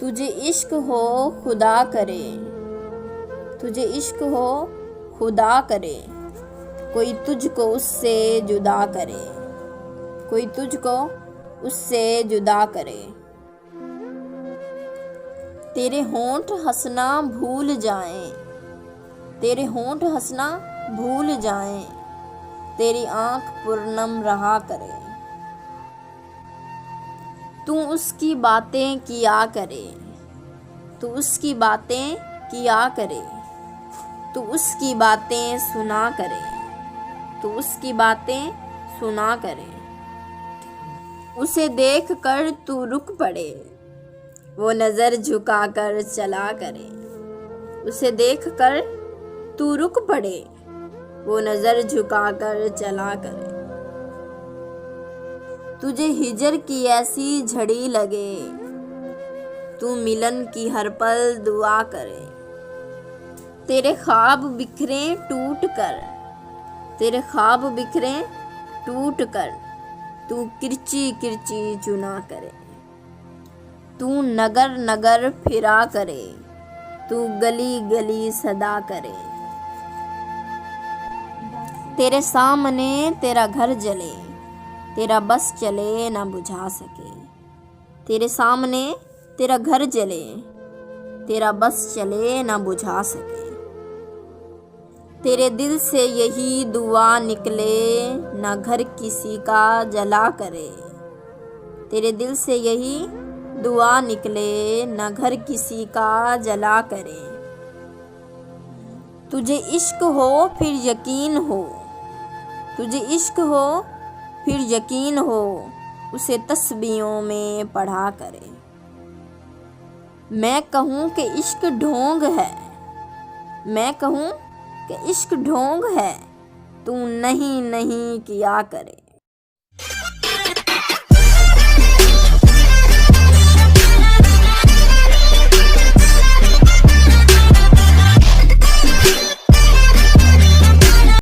तुझे इश्क हो खुदा करे, तुझे इश्क हो खुदा करे, कोई तुझको उससे जुदा करे, कोई तुझको उससे जुदा करे। तेरे होंठ हंसना भूल जाएं, तेरे होंठ हंसना भूल जाएं, तेरी आँख पूर्णम रहा करे। तू उसकी बातें किया करे, तू उसकी बातें किया करे, तू उसकी बातें सुना करे, तू उसकी बातें सुना करे। उसे देख कर तू रुक पड़े, वो नज़र झुका कर चला करे। उसे देख कर तू रुक पड़े, वो नज़र झुका कर चला करे। तुझे हिजर की ऐसी झड़ी लगे, तू मिलन की हर पल दुआ करे। तेरे ख्वाब बिखरे टूट कर, तेरे ख्वाब बिखरे टूट कर, तू किरची किरची चुना करे। तू नगर नगर फिरा करे, तू गली गली सदा करे। तेरे सामने तेरा घर जले, तेरा बस चले ना बुझा सके। तेरे सामने तेरा घर जले, तेरा बस चले ना बुझा सके। तेरे दिल से यही दुआ निकले, ना घर किसी का जला करे। तेरे दिल से यही दुआ निकले, ना घर किसी का जला करे। तुझे इश्क हो फिर यकीन हो, तुझे इश्क हो फिर यकीन हो, उसे तस्बीहों में पढ़ा करे। मैं कहूँ कि इश्क ढोंग है, मैं कहूँ कि इश्क ढोंग है, तू नहीं नहीं किया करे।